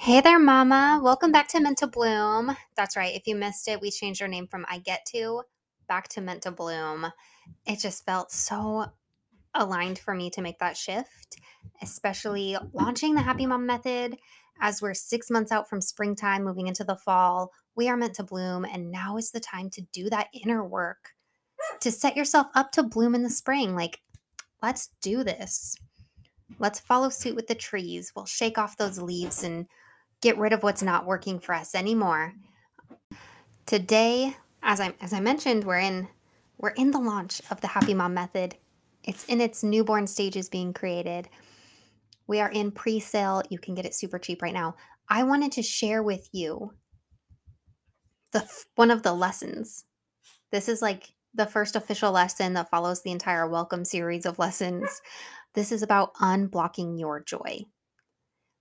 Hey there, Mama. Welcome back to Meant to Bloom. That's right. If you missed it, we changed our name from I Get To back to Meant to Bloom. It just felt so aligned for me to make that shift, especially launching the Happy Mom Method as we're 6 months out from springtime, moving into the fall. We are meant to bloom, and now is the time to do that inner work to set yourself up to bloom in the spring. Let's do this. Let's follow suit with the trees. We'll shake off those leaves and get rid of what's not working for us anymore. Today, as I mentioned, we're in the launch of the Happy Mom Method. It's in its newborn stages being created. We are in pre-sale. You can get it super cheap right now. I wanted to share with you one of the lessons. This is like the first official lesson that follows the entire welcome series of lessons. This is about unblocking your joy.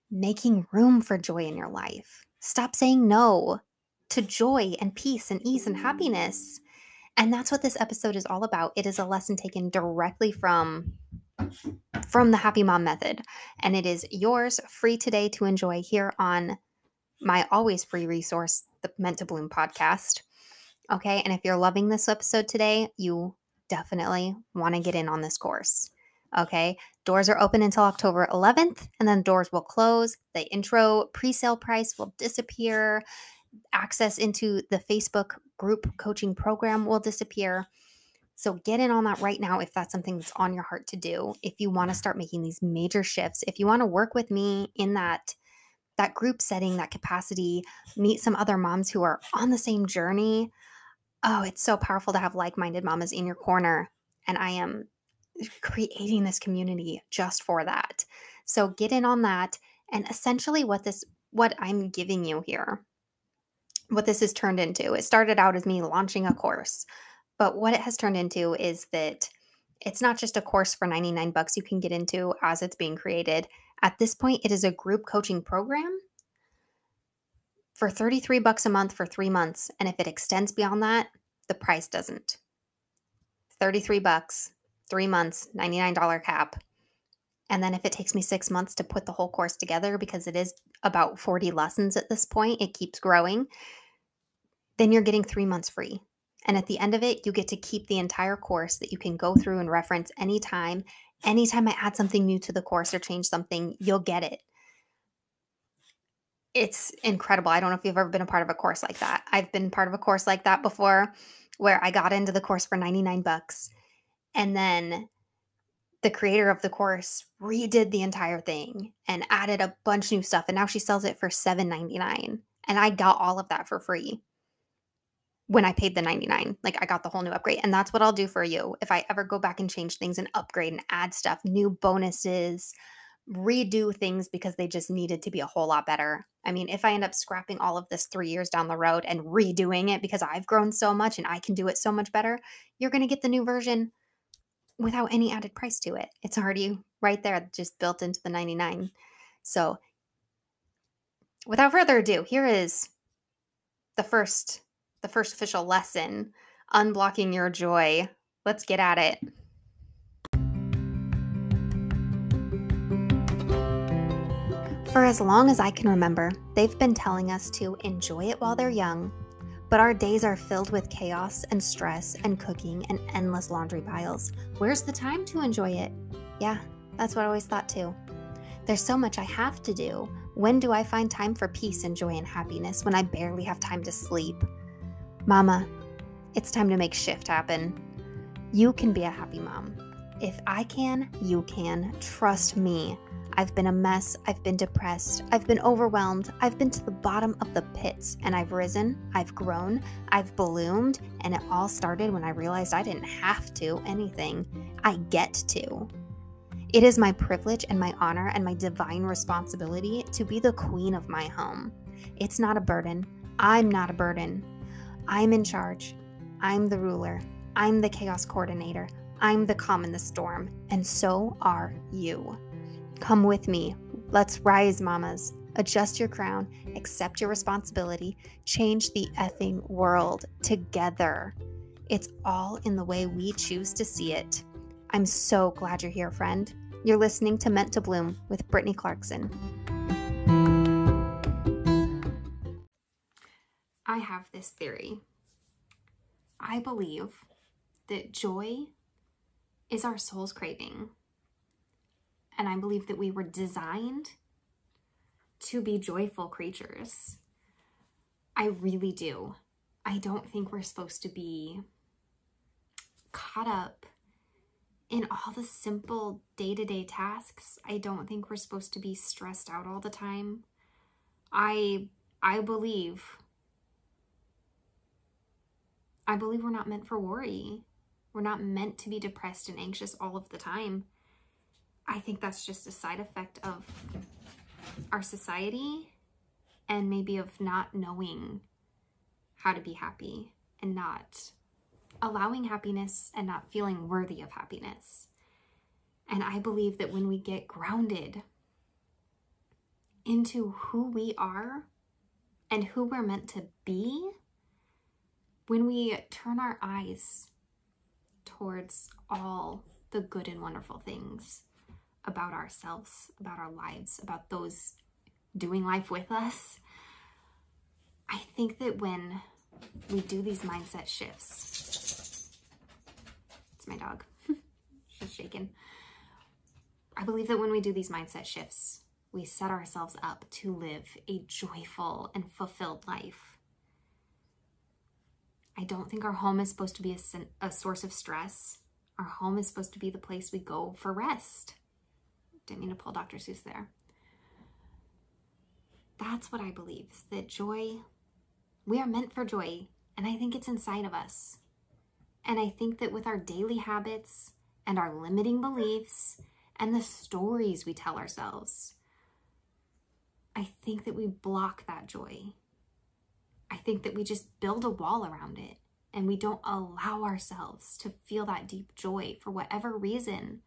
Making room for joy in your life. Stop saying no to joy and peace and ease and happiness. And that's what this episode is all about. It is a lesson taken directly from the Happy Mom Method. And it is yours free today to enjoy here on my always free resource, the Meant to Bloom podcast. Okay. And if you're loving this episode today, you definitely want to get in on this course. Okay, doors are open until October 11th, and then doors will close. The intro pre-sale price will disappear. Access into the Facebook group coaching program will disappear. So get in on that right now if that's something that's on your heart to do. If you want to start making these major shifts, if you want to work with me in that group setting, that capacity, meet some other moms who are on the same journey. Oh, it's so powerful to have like-minded mamas in your corner. And I am creating this community just for that. So get in on that. And essentially what I'm giving you here, what this has turned into, it started out as me launching a course, but what it has turned into is that it's not just a course for $99 you can get into as it's being created. At this point, it is a group coaching program for $33 a month for 3 months. And if it extends beyond that, the price doesn't. $33. 3 months, $99 cap. And then if it takes me 6 months to put the whole course together, because it is about 40 lessons at this point, it keeps growing, then you're getting 3 months free. And at the end of it, you get to keep the entire course that you can go through and reference anytime. Anytime I add something new to the course or change something, you'll get it. It's incredible. I don't know if you've ever been a part of a course like that. I've been part of a course like that before where I got into the course for $99. And then the creator of the course redid the entire thing and added a bunch of new stuff. And now she sells it for $7.99. And I got all of that for free when I paid the $99. Like I got the whole new upgrade. And that's what I'll do for you. If I ever go back and change things and upgrade and add stuff, new bonuses, redo things because they just needed to be a whole lot better. I mean, if I end up scrapping all of this 3 years down the road and redoing it because I've grown so much and I can do it so much better, you're going to get the new version without any added price to it. It's already right there, just built into the $99. So without further ado, here is the first official lesson, unblocking your joy. Let's get at it. For as long as I can remember, they've been telling us to enjoy it while they're young. But our days are filled with chaos and stress and cooking and endless laundry piles. Where's the time to enjoy it? Yeah, that's what I always thought too. There's so much I have to do. When do I find time for peace and joy and happiness when I barely have time to sleep? Mama, it's time to make shift happen. You can be a happy mom. If I can, you can. Trust me. I've been a mess, I've been depressed, I've been overwhelmed, I've been to the bottom of the pits, and I've risen, I've grown, I've bloomed, and it all started when I realized I didn't have to anything. I get to. It is my privilege and my honor and my divine responsibility to be the queen of my home. It's not a burden. I'm not a burden. I'm in charge. I'm the ruler. I'm the chaos coordinator. I'm the calm in the storm, and so are you. Come with me. Let's rise, mamas. Adjust your crown. Accept your responsibility. Change the effing world together. It's all in the way we choose to see it. I'm so glad you're here, friend. You're listening to Meant to Bloom with Brittany Clarkson. I have this theory. I believe that joy is our soul's craving. And I believe that we were designed to be joyful creatures. I really do. I don't think we're supposed to be caught up in all the simple day-to-day tasks. I don't think we're supposed to be stressed out all the time. I believe we're not meant for worry. We're not meant to be depressed and anxious all of the time. I think that's just a side effect of our society and maybe of not knowing how to be happy and not allowing happiness and not feeling worthy of happiness. And I believe that when we get grounded into who we are and who we're meant to be, when we turn our eyes towards all the good and wonderful things about ourselves, about our lives, about those doing life with us, I think that when we do these mindset shifts, it's my dog, she's shaking. I believe that when we do these mindset shifts, we set ourselves up to live a joyful and fulfilled life. I don't think our home is supposed to be a source of stress. Our home is supposed to be the place we go for rest. Didn't mean to pull Dr. Seuss there. That's what I believe, is that joy, we are meant for joy, and I think it's inside of us. And I think that with our daily habits and our limiting beliefs and the stories we tell ourselves, I think that we block that joy. I think that we just build a wall around it and we don't allow ourselves to feel that deep joy for whatever reason.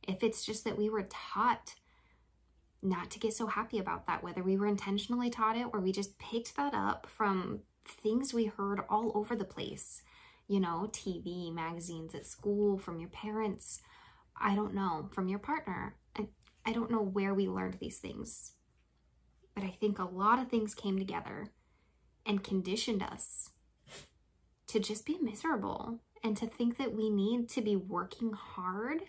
If it's just that we were taught not to get so happy about that, whether we were intentionally taught it or we just picked that up from things we heard all over the place, you know, TV, magazines, at school, from your parents, I don't know, from your partner. I don't know where we learned these things, but I think a lot of things came together and conditioned us to just be miserable and to think that we need to be working hard,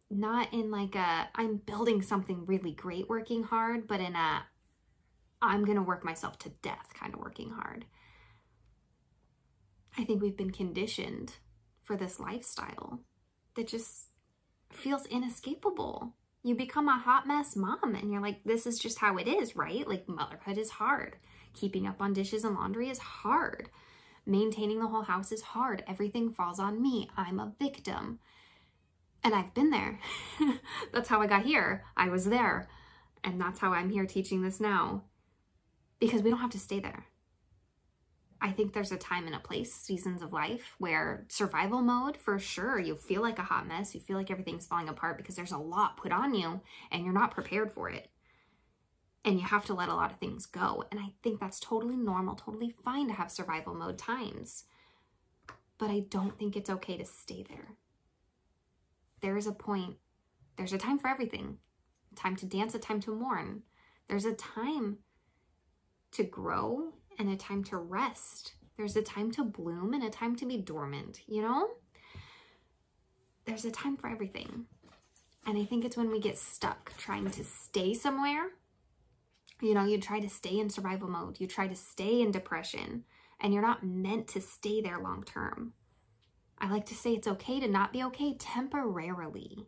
not in like a I'm building something really great working hard, but in a I'm gonna work myself to death kind of working hard. I think we've been conditioned for this lifestyle that just feels inescapable. You become a hot mess mom and you're like, this is just how it is, right? Like, motherhood is hard. Keeping up on dishes and laundry is hard. Maintaining the whole house is hard. Everything falls on me. I'm a victim. And I've been there. That's how I got here. I was there. And that's how I'm here teaching this now. Because we don't have to stay there. I think there's a time and a place, seasons of life, where survival mode, for sure, you feel like a hot mess. You feel like everything's falling apart because there's a lot put on you and you're not prepared for it. And you have to let a lot of things go. And I think that's totally normal, totally fine to have survival mode times. But I don't think it's okay to stay there. There is a point, there's a time for everything. A time to dance, a time to mourn. There's a time to grow and a time to rest. There's a time to bloom and a time to be dormant, you know? There's a time for everything. And I think it's when we get stuck trying to stay somewhere. You know, you try to stay in survival mode. You try to stay in depression, and you're not meant to stay there long term. I like to say it's okay to not be okay temporarily.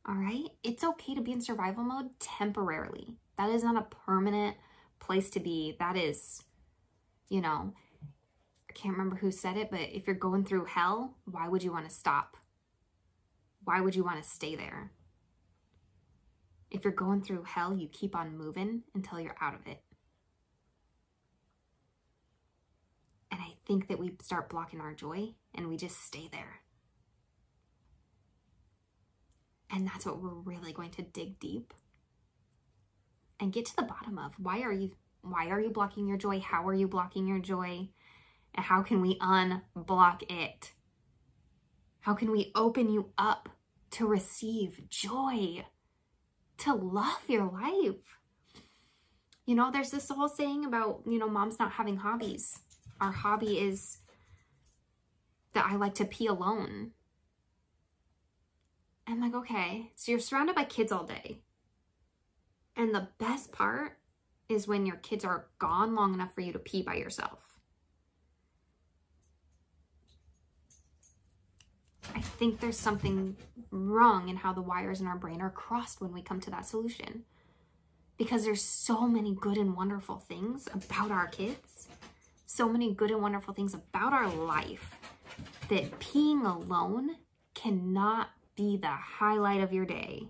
All right? It's okay to be in survival mode temporarily. That is not a permanent place to be. That is, you know, I can't remember who said it, but if you're going through hell, why would you want to stop? Why would you want to stay there? If you're going through hell, you keep on moving until you're out of it. And I think that we start blocking our joy and we just stay there. And that's what we're really going to dig deep and get to the bottom of. Why are you blocking your joy? How are you blocking your joy? And how can we unblock it? How can we open you up to receive joy, to love your life? You know, there's this whole saying about, you know, moms not having hobbies. Our hobby is that I like to pee alone. I'm like, okay, so you're surrounded by kids all day. And the best part is when your kids are gone long enough for you to pee by yourself. I think there's something wrong in how the wires in our brain are crossed when we come to that solution. Because there's so many good and wonderful things about our kids, so many good and wonderful things about our life, that peeing alone cannot be the highlight of your day.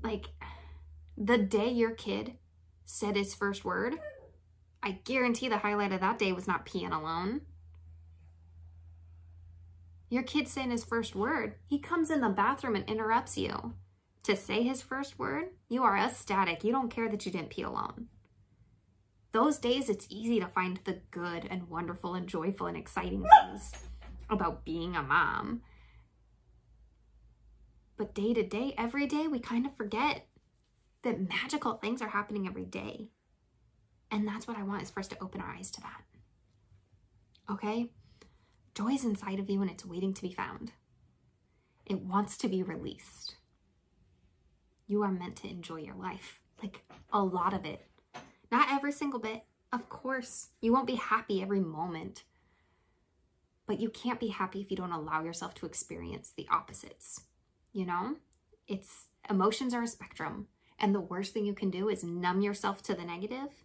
Like, the day your kid said his first word, I guarantee the highlight of that day was not peeing alone. Your kid saying his first word, he comes in the bathroom and interrupts you to say his first word. You are ecstatic. You don't care that you didn't pee alone. Those days, it's easy to find the good and wonderful and joyful and exciting things about being a mom. But day to day, every day, we kind of forget that magical things are happening every day. And that's what I want, is for us to open our eyes to that. Okay? Joy is inside of you and it's waiting to be found. It wants to be released. You are meant to enjoy your life. Like, a lot of it. Not every single bit. Of course, you won't be happy every moment. But you can't be happy if you don't allow yourself to experience the opposites. You know? Emotions are a spectrum. And the worst thing you can do is numb yourself to the negative,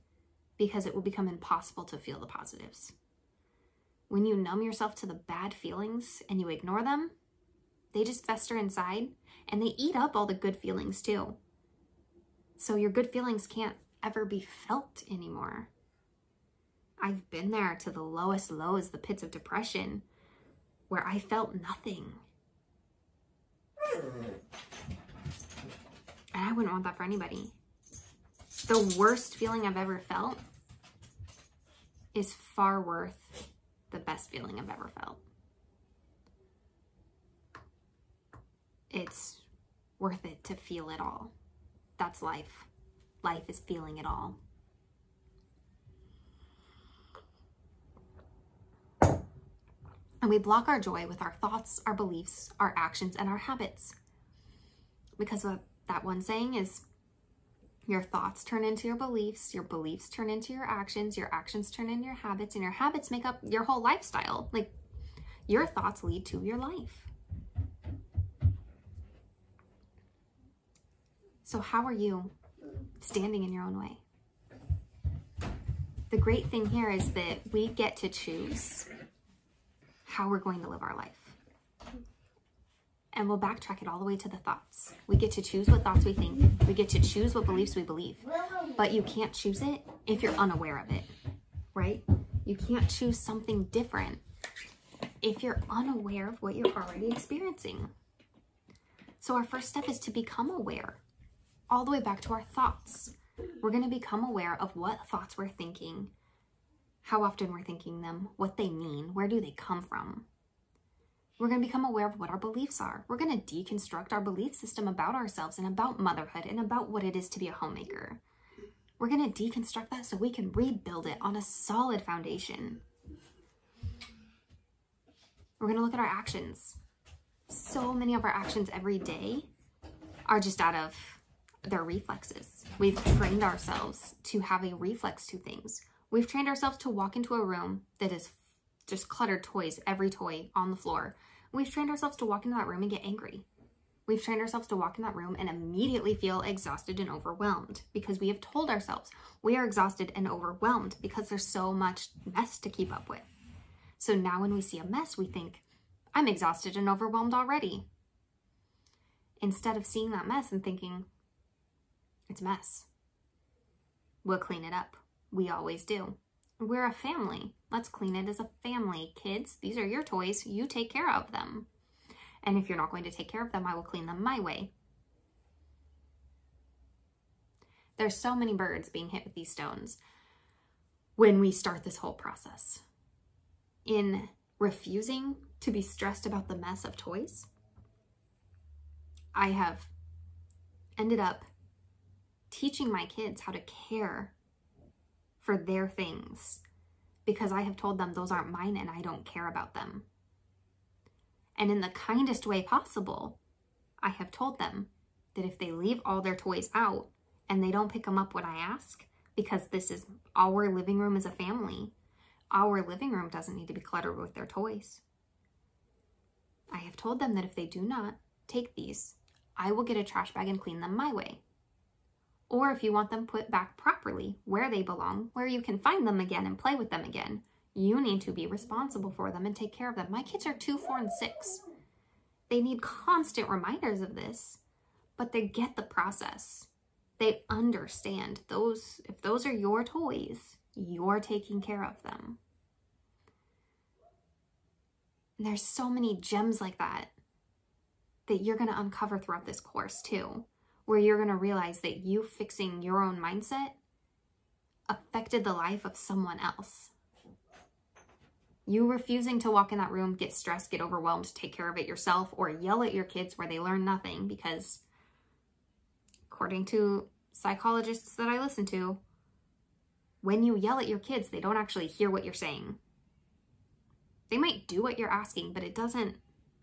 because it will become impossible to feel the positives. When you numb yourself to the bad feelings and you ignore them, they just fester inside and they eat up all the good feelings too. So your good feelings can't ever be felt anymore. I've been there to the lowest lows, the pits of depression, where I felt nothing. And I wouldn't want that for anybody. The worst feeling I've ever felt is far worth the best feeling I've ever felt. It's worth it to feel it all. That's life. Life is feeling it all. And we block our joy with our thoughts, our beliefs, our actions, and our habits. Because what that one saying is, your thoughts turn into your beliefs turn into your actions turn into your habits, and your habits make up your whole lifestyle. Like, your thoughts lead to your life. So how are you standing in your own way? The great thing here is that we get to choose how we're going to live our life. And we'll backtrack it all the way to the thoughts. We get to choose what thoughts we think. We get to choose what beliefs we believe. But you can't choose it if you're unaware of it, right? You can't choose something different if you're unaware of what you're already experiencing. So our first step is to become aware, all the way back to our thoughts. We're going to become aware of what thoughts we're thinking, how often we're thinking them, what they mean, where do they come from. We're going to become aware of what our beliefs are. We're going to deconstruct our belief system about ourselves and about motherhood and about what it is to be a homemaker. We're going to deconstruct that so we can rebuild it on a solid foundation. We're going to look at our actions. So many of our actions every day are just out of their reflexes. We've trained ourselves to have a reflex to things. We've trained ourselves to walk into a room that is just cluttered toys, every toy on the floor. We've trained ourselves to walk into that room and get angry. We've trained ourselves to walk in that room and immediately feel exhausted and overwhelmed, because we have told ourselves we are exhausted and overwhelmed because there's so much mess to keep up with. So now when we see a mess, we think, I'm exhausted and overwhelmed already. Instead of seeing that mess and thinking, it's a mess. We'll clean it up. We always do. We're a family. Let's clean it as a family. Kids, these are your toys. You take care of them. And if you're not going to take care of them, I will clean them my way. There's so many birds being hit with these stones when we start this whole process. In refusing to be stressed about the mess of toys, I have ended up teaching my kids how to care for their things because I have told them those aren't mine and I don't care about them. And in the kindest way possible, I have told them that if they leave all their toys out and they don't pick them up when I ask, because this is our living room as a family, our living room doesn't need to be cluttered with their toys. I have told them that if they do not take these, I will get a trash bag and clean them my way. Or if you want them put back properly where they belong, where you can find them again and play with them again, you need to be responsible for them and take care of them. My kids are 2, 4, and 6. They need constant reminders of this, but they get the process. They understand those. If those are your toys, you're taking care of them. And there's so many gems like that you're going to uncover throughout this course too, where you're going to realize that you fixing your own mindset affected the life of someone else. You refusing to walk in that room, get stressed, get overwhelmed, take care of it yourself, or yell at your kids where they learn nothing because, according to psychologists that I listen to, when you yell at your kids, they don't actually hear what you're saying. They might do what you're asking, but it doesn't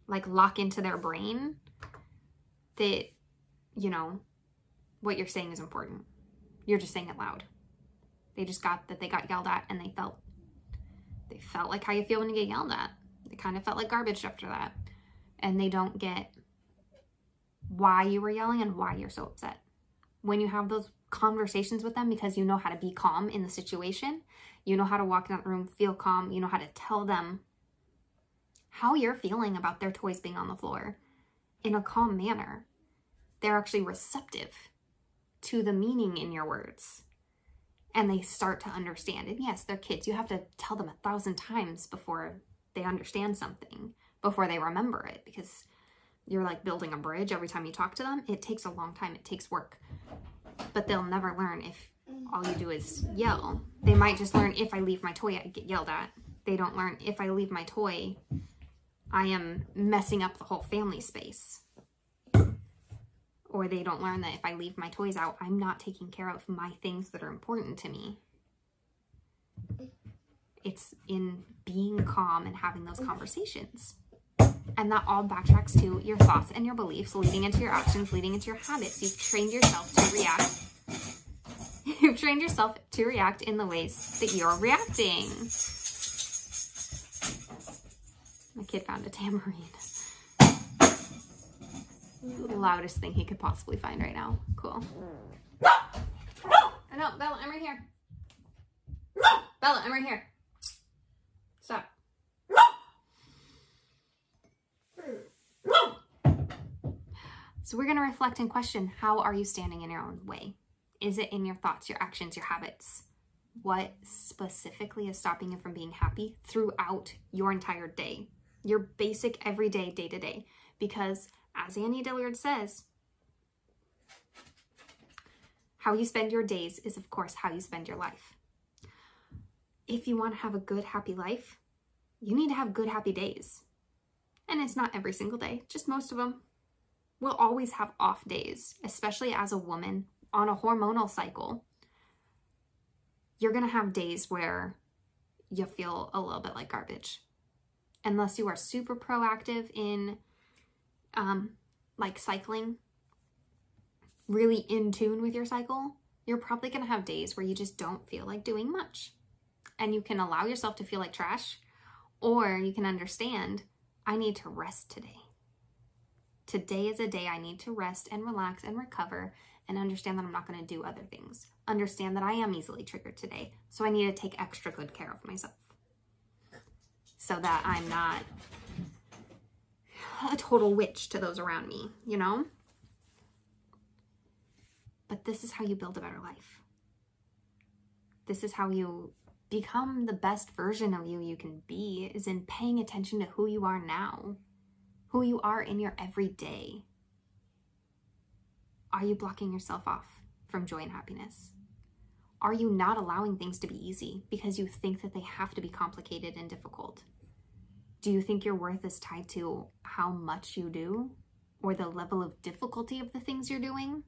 like lock into their brain that, you know, what you're saying is important. You're just saying it loud. They just got that they got yelled at and they felt like how you feel when you get yelled at. They kind of felt like garbage after that. And they don't get why you were yelling and why you're so upset. When you have those conversations with them, because you know how to be calm in the situation, you know how to walk in that room, feel calm, you know how to tell them how you're feeling about their toys being on the floor in a calm manner. They're actually receptive to the meaning in your words. And they start to understand. And yes, they're kids. You have to tell them 1,000 times before they understand something, before they remember it, because you're like building a bridge every time you talk to them. It takes a long time. It takes work. But they'll never learn if all you do is yell. They might just learn if I leave my toy, I get yelled at. They don't learn if I leave my toy, I am messing up the whole family space. Or they don't learn that if I leave my toys out, I'm not taking care of my things that are important to me. It's in being calm and having those conversations. And that all backtracks to your thoughts and your beliefs, leading into your actions, leading into your habits. You've trained yourself to react. You've trained yourself to react in the ways that you're reacting. My kid found a tambourine. The loudest thing he could possibly find right now. Cool. No, Bella, I'm right here. Bella, I'm right here. Stop. So we're going to reflect and question, how are you standing in your own way? Is it in your thoughts, your actions, your habits? What specifically is stopping you from being happy throughout your entire day? Your basic everyday, day-to-day. Because as Annie Dillard says, how you spend your days is, of course, how you spend your life. If you want to have a good, happy life, you need to have good, happy days. And it's not every single day, just most of them. We'll always have off days, especially as a woman on a hormonal cycle. You're going to have days where you feel a little bit like garbage. Unless you are super proactive in like cycling, really in tune with your cycle, you're probably going to have days where you just don't feel like doing much. And you can allow yourself to feel like trash, or you can understand, I need to rest today. Today is a day I need to rest and relax and recover and understand that I'm not going to do other things. Understand that I am easily triggered today, so I need to take extra good care of myself so that I'm not a total witch to those around me, you know? But this is how you build a better life. This is how you become the best version of you can be, is in paying attention to who you are now, who you are in your everyday. Are you blocking yourself off from joy and happiness? Are you not allowing things to be easy because you think that they have to be complicated and difficult? Do you think your worth is tied to how much you do or the level of difficulty of the things you're doing?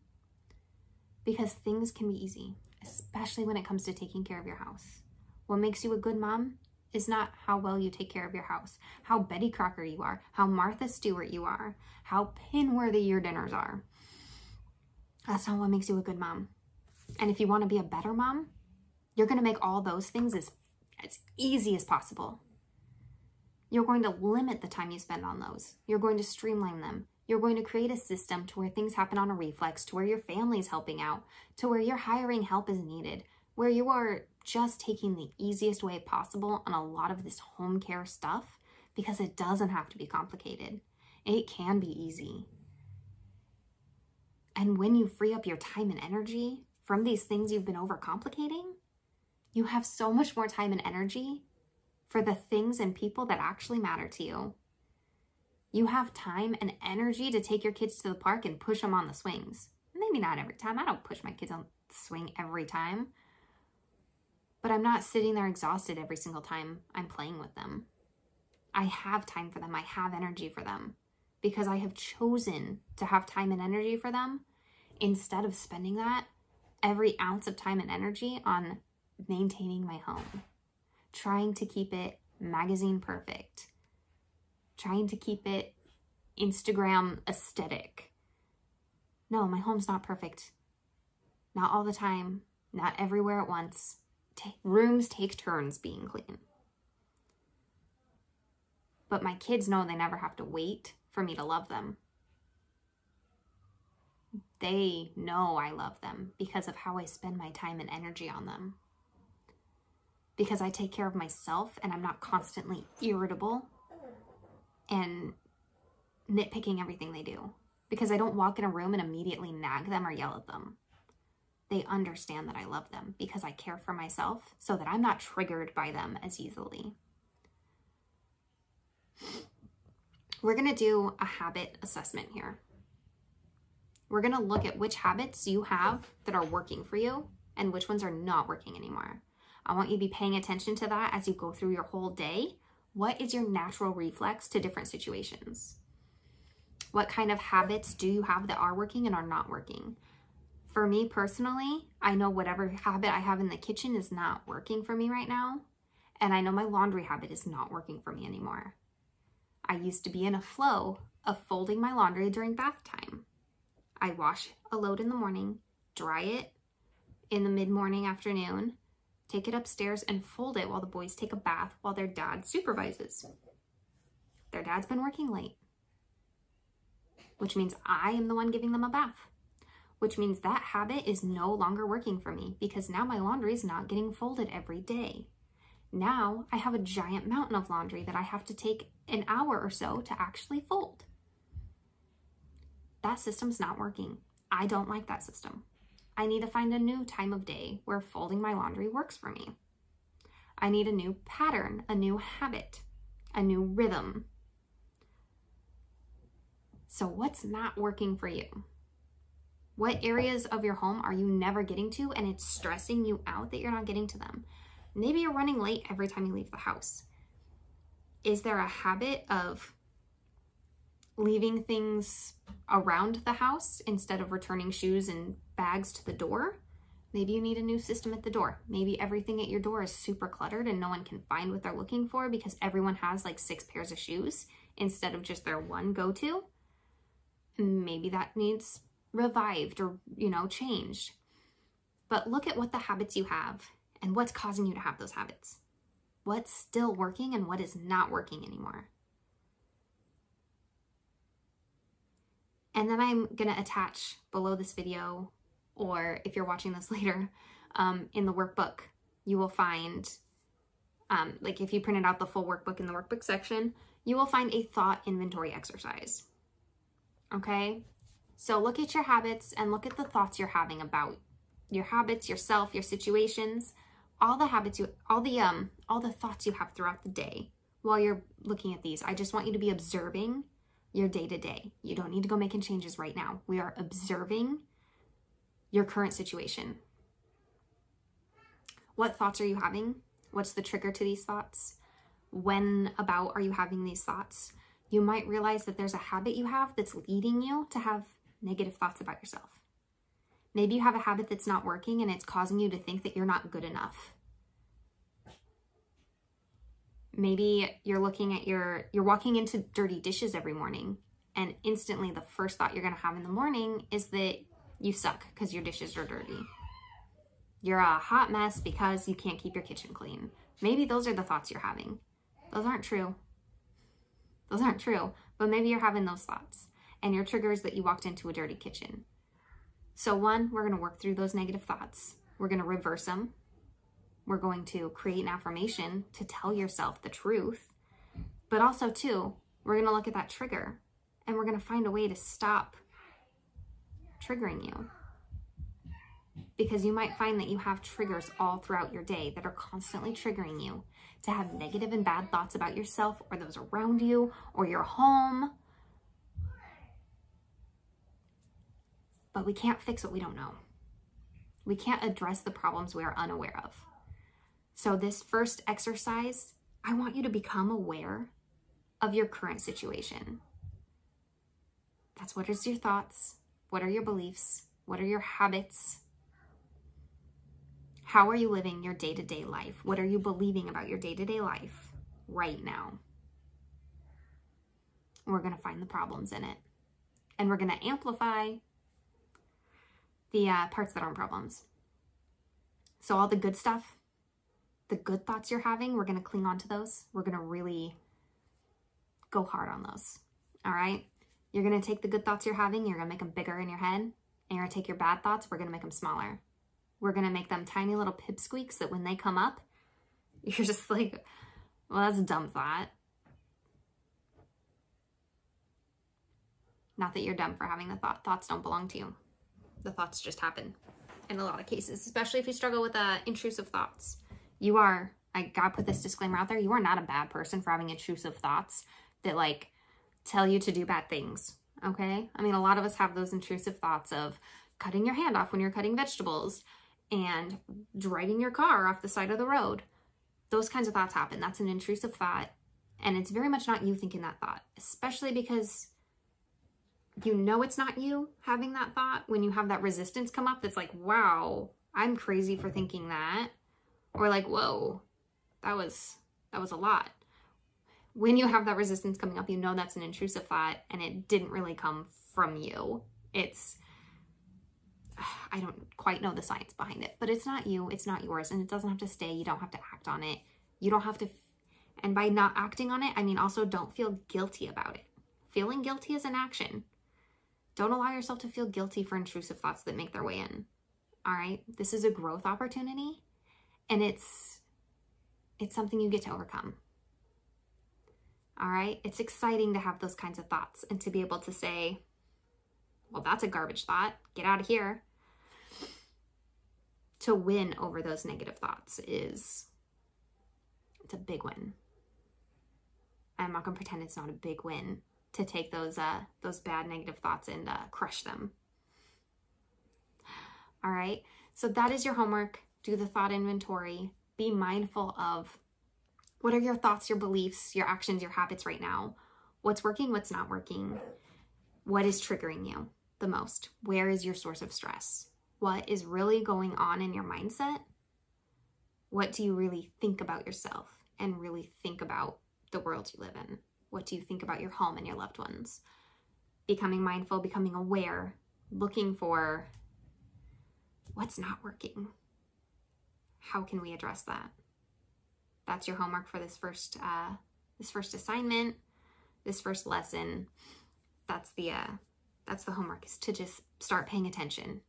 because things can be easy, especially when it comes to taking care of your house. What makes you a good mom is not how well you take care of your house, how Betty Crocker you are, how Martha Stewart you are, how pin-worthy your dinners are. That's not what makes you a good mom. And if you want to be a better mom, you're going to make all those things as easy as possible. You're going to limit the time you spend on those. You're going to streamline them. You're going to create a system to where things happen on a reflex, to where your family's helping out, to where you're hiring help as needed, where you are just taking the easiest way possible on a lot of this home care stuff, because it doesn't have to be complicated. It can be easy. And when you free up your time and energy from these things you've been overcomplicating, you have so much more time and energy for the things and people that actually matter to you. You have time and energy to take your kids to the park and push them on the swings. Maybe not every time. I don't push my kids on the swing every time. But I'm not sitting there exhausted every single time I'm playing with them. I have time for them. I have energy for them because I have chosen to have time and energy for them instead of spending that every ounce of time and energy on maintaining my home, trying to keep it magazine perfect, trying to keep it Instagram aesthetic. No, my home's not perfect. Not all the time, not everywhere at once. Rooms take turns being clean. But my kids know they never have to wait for me to love them. They know I love them because of how I spend my time and energy on them. Because I take care of myself and I'm not constantly irritable and nitpicking everything they do. Because I don't walk in a room and immediately nag them or yell at them. They understand that I love them because I care for myself so that I'm not triggered by them as easily. We're going to do a habit assessment here. We're going to look at which habits you have that are working for you and which ones are not working anymore. I want you to be paying attention to that as you go through your whole day. What is your natural reflex to different situations? What kind of habits do you have that are working and are not working? For me personally, I know whatever habit I have in the kitchen is not working for me right now. And I know my laundry habit is not working for me anymore. I used to be in a flow of folding my laundry during bath time. I wash a load in the morning, dry it in the mid-morning, afternoon, take it upstairs and fold it while the boys take a bath while their dad supervises. Their dad's been working late, which means I am the one giving them a bath. Which means that habit is no longer working for me because now my laundry is not getting folded every day. Now I have a giant mountain of laundry that I have to take an hour or so to actually fold. That system's not working. I don't like that system. I need to find a new time of day where folding my laundry works for me. I need a new pattern, a new habit, a new rhythm. So what's not working for you? What areas of your home are you never getting to and it's stressing you out that you're not getting to them? Maybe you're running late every time you leave the house. Is there a habit of leaving things around the house instead of returning shoes and bags to the door? Maybe you need a new system at the door. Maybe everything at your door is super cluttered and no one can find what they're looking for because everyone has like 6 pairs of shoes instead of just their one go-to. Maybe that needs revived or, changed. But look at what the habits you have and what's causing you to have those habits. What's still working and what is not working anymore. And then I'm going to attach below this video, or if you're watching this later, in the workbook, you will find, like if you printed out the full workbook in the workbook section, you will find a thought inventory exercise. Okay? So look at your habits and look at the thoughts you're having about your habits, yourself, your situations, all the habits all the thoughts you have throughout the day while you're looking at these. I just want you to be observing your day-to-day. You don't need to go making changes right now. We are observing your current situation. What thoughts are you having? What's the trigger to these thoughts? When about are you having these thoughts? You might realize that there's a habit you have that's leading you to have negative thoughts about yourself. Maybe you have a habit that's not working and it's causing you to think that you're not good enough. Maybe you're walking into dirty dishes every morning, and instantly the first thought you're going to have in the morning is that you suck because your dishes are dirty. You're a hot mess because you can't keep your kitchen clean. Maybe those are the thoughts you're having. Those aren't true. But maybe you're having those thoughts, and your trigger is that you walked into a dirty kitchen. So one, we're going to work through those negative thoughts. We're going to reverse them. We're going to create an affirmation to tell yourself the truth. But also, two, we're going to look at that trigger and we're going to find a way to stop triggering you. Because you might find that you have triggers all throughout your day that are constantly triggering you to have negative and bad thoughts about yourself or those around you or your home. But we can't fix what we don't know. We can't address the problems we are unaware of. So this first exercise, I want you to become aware of your current situation. That's what is your thoughts? What are your beliefs? What are your habits? How are you living your day-to-day life? What are you believing about your day-to-day life right now? We're going to find the problems in it. And we're going to amplify the parts that aren't problems. So all the good stuff, the good thoughts you're having, we're going to cling on to those. We're going to really go hard on those. All right? You're going to take the good thoughts you're having, you're going to make them bigger in your head. And you're going to take your bad thoughts, we're going to make them smaller. We're going to make them tiny little pipsqueaks that when they come up, you're just like, well, that's a dumb thought. Not that you're dumb for having the thought. Thoughts don't belong to you. The thoughts just happen in a lot of cases, especially if you struggle with intrusive thoughts. You are, I gotta put this disclaimer out there, you are not a bad person for having intrusive thoughts that like tell you to do bad things, okay? I mean, a lot of us have those intrusive thoughts of cutting your hand off when you're cutting vegetables and dragging your car off the side of the road. Those kinds of thoughts happen. That's an intrusive thought, and it's very much not you thinking that thought, especially because you know it's not you having that thought when you have that resistance come up that's like, wow, I'm crazy for thinking that. Or like, whoa, that was a lot. When you have that resistance coming up, you know that's an intrusive thought and it didn't really come from you. I don't quite know the science behind it, but it's not you, it's not yours, and it doesn't have to stay. You don't have to act on it. You don't have to, and by not acting on it, I mean also don't feel guilty about it. Feeling guilty is an action. Don't allow yourself to feel guilty for intrusive thoughts that make their way in. All right? This is a growth opportunity, and it's something you get to overcome. All right? It's exciting to have those kinds of thoughts and to be able to say, well, that's a garbage thought. Get out of here. To win over those negative thoughts it's a big win. I'm not going to pretend it's not a big win to take those bad negative thoughts and crush them. All right? So that is your homework. Do the thought inventory. Be mindful of what are your thoughts, your beliefs, your actions, your habits right now. What's working, what's not working. What is triggering you the most? Where is your source of stress? What is really going on in your mindset? What do you really think about yourself and really think about the world you live in? What do you think about your home and your loved ones? Becoming mindful, becoming aware, looking for what's not working. How can we address that? That's your homework for this first assignment, this first lesson. That's the homework, is to just start paying attention.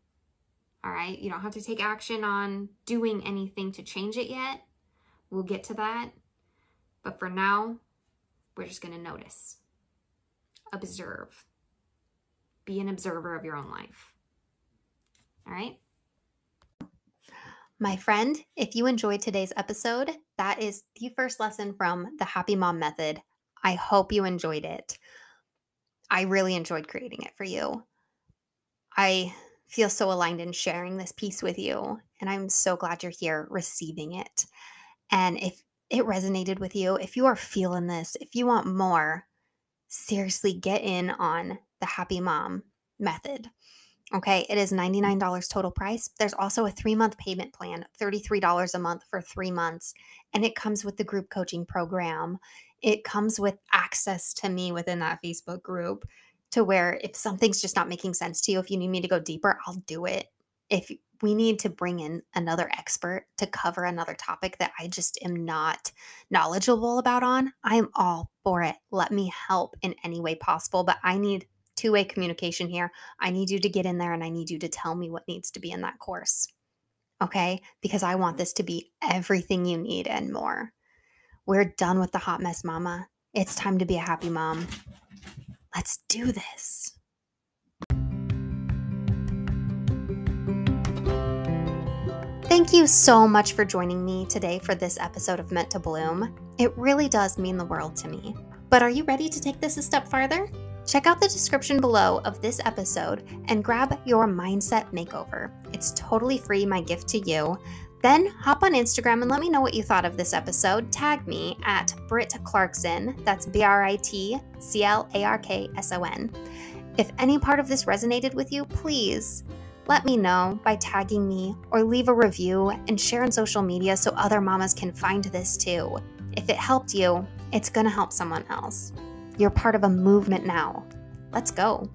All right? You don't have to take action on doing anything to change it yet. We'll get to that. But for now, we're just going to notice. Observe. Be an observer of your own life. All right? My friend, if you enjoyed today's episode, that is the first lesson from the Happy Mom Method. I hope you enjoyed it. I really enjoyed creating it for you. I feel so aligned in sharing this piece with you, and I'm so glad you're here receiving it. And if it resonated with you, if you are feeling this, if you want more, seriously get in on the Happy Mom Method. Okay, it is $99 total price. There's also a 3-month payment plan, $33 a month for 3 months, and it comes with the group coaching program. It comes with access to me within that Facebook group to where if something's just not making sense to you, if you need me to go deeper, I'll do it. If we need to bring in another expert to cover another topic that I just am not knowledgeable about I'm all for it. Let me help in any way possible, but I need two-way communication here. I need you to get in there and I need you to tell me what needs to be in that course. Okay? Because I want this to be everything you need and more. We're done with the hot mess, mama. It's time to be a happy mom. Let's do this. Thank you so much for joining me today for this episode of Meant to Bloom. It really does mean the world to me. But are you ready to take this a step farther? Check out the description below of this episode and grab your mindset makeover. It's totally free, my gift to you. Then hop on Instagram and let me know what you thought of this episode. Tag me at Britt Clarkson, that's BritClarkson. If any part of this resonated with you, please let me know by tagging me or leave a review and share on social media so other mamas can find this too. If it helped you, it's gonna help someone else. You're part of a movement now. Let's go.